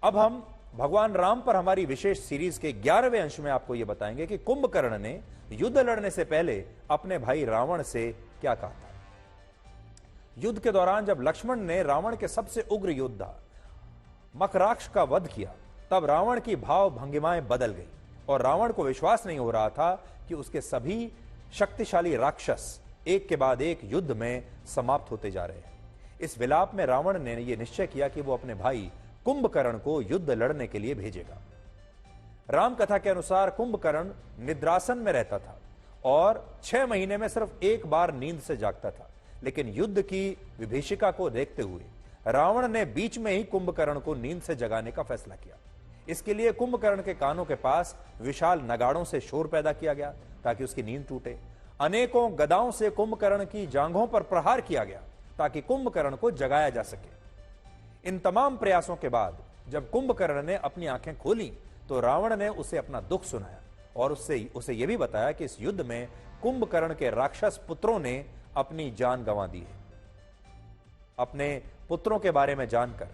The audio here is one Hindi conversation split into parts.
अब हम भगवान राम पर हमारी विशेष सीरीज के 11वें अंश में आपको यह बताएंगे कि कुंभकर्ण ने युद्ध लड़ने से पहले अपने भाई रावण से क्या कहा था। युद्ध के दौरान जब लक्ष्मण ने रावण के सबसे उग्र योद्धा मकराक्ष का वध किया, तब रावण की भाव भंगिमाएं बदल गई और रावण को विश्वास नहीं हो रहा था कि उसके सभी शक्तिशाली राक्षस एक के बाद एक युद्ध में समाप्त होते जा रहे हैं। इस विलाप में रावण ने यह निश्चय किया कि वो अपने भाई कुंभकर्ण को युद्ध लड़ने के लिए भेजेगा। राम कथा के अनुसार कुंभकर्ण निद्रासन में रहता था और 6 महीने में सिर्फ एक बार नींद से जागता था, लेकिन युद्ध की विभीषिका को देखते हुए रावण ने बीच में ही कुंभकर्ण को नींद से जगाने का फैसला किया। इसके लिए कुंभकर्ण के कानों के पास विशाल नगाड़ों से शोर पैदा किया गया ताकि उसकी नींद टूटे। अनेकों गदाओं से कुंभकर्ण की जांघों पर प्रहार किया गया ताकि कुंभकर्ण को जगाया जा सके। इन तमाम प्रयासों के बाद जब कुंभकर्ण ने अपनी आंखें खोली तो रावण ने उसे अपना दुख सुनाया और उसे यह भी बताया कि इस युद्ध में कुंभकर्ण के राक्षस पुत्रों ने अपनी जान गंवा दी है। अपने पुत्रों के बारे में जानकर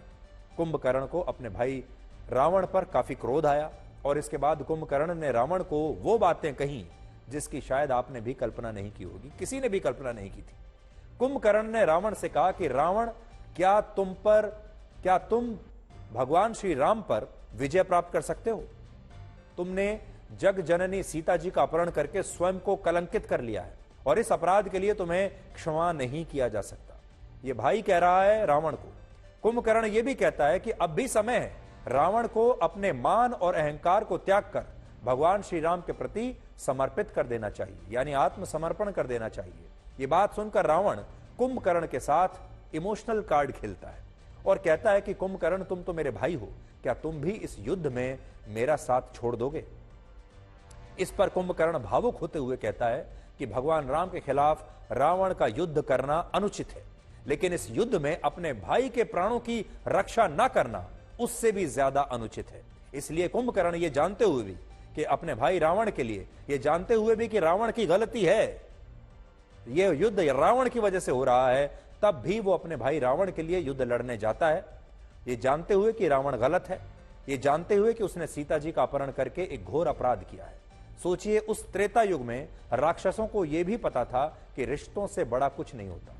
कुंभकर्ण को अपने भाई रावण पर काफी क्रोध आया और इसके बाद कुंभकर्ण ने रावण को वो बातें कही जिसकी शायद आपने भी कल्पना नहीं की होगी, किसी ने भी कल्पना नहीं की थी। कुंभकर्ण ने रावण से कहा कि रावण, क्या तुम भगवान श्री राम पर विजय प्राप्त कर सकते हो? तुमने जग जननी सीता जी का अपहरण करके स्वयं को कलंकित कर लिया है और इस अपराध के लिए तुम्हें क्षमा नहीं किया जा सकता। यह भाई कह रहा है रावण को। कुंभकर्ण यह भी कहता है कि अब भी समय है रावण को अपने मान और अहंकार को त्याग कर भगवान श्री राम के प्रति समर्पित कर देना चाहिए, यानी आत्मसमर्पण कर देना चाहिए। यह बात सुनकर रावण कुंभकर्ण के साथ इमोशनल कार्ड खेलता है और कहता है कि कुंभकर्ण, तुम तो मेरे भाई हो, क्या तुम भी इस युद्ध में मेरा साथ छोड़ दोगे? इस पर कुंभकर्ण भावुक होते हुए कहता है कि भगवान राम के खिलाफ रावण का युद्ध करना अनुचित है, लेकिन इस युद्ध में अपने भाई के प्राणों की रक्षा न करना उससे भी ज्यादा अनुचित है। इसलिए कुंभकर्ण ये जानते हुए भी कि अपने भाई रावण के लिए, ये जानते हुए भी कि रावण की गलती है, यह युद्ध रावण की वजह से हो रहा है, तब भी वो अपने भाई रावण के लिए युद्ध लड़ने जाता है। ये जानते हुए कि रावण गलत है, ये जानते हुए कि उसने सीता जी का अपहरण करके एक घोर अपराध किया है। सोचिए, उस त्रेता युग में राक्षसों को यह भी पता था कि रिश्तों से बड़ा कुछ नहीं होता।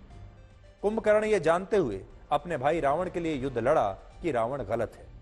कुंभकर्ण ये जानते हुए अपने भाई रावण के लिए युद्ध लड़ा कि रावण गलत है।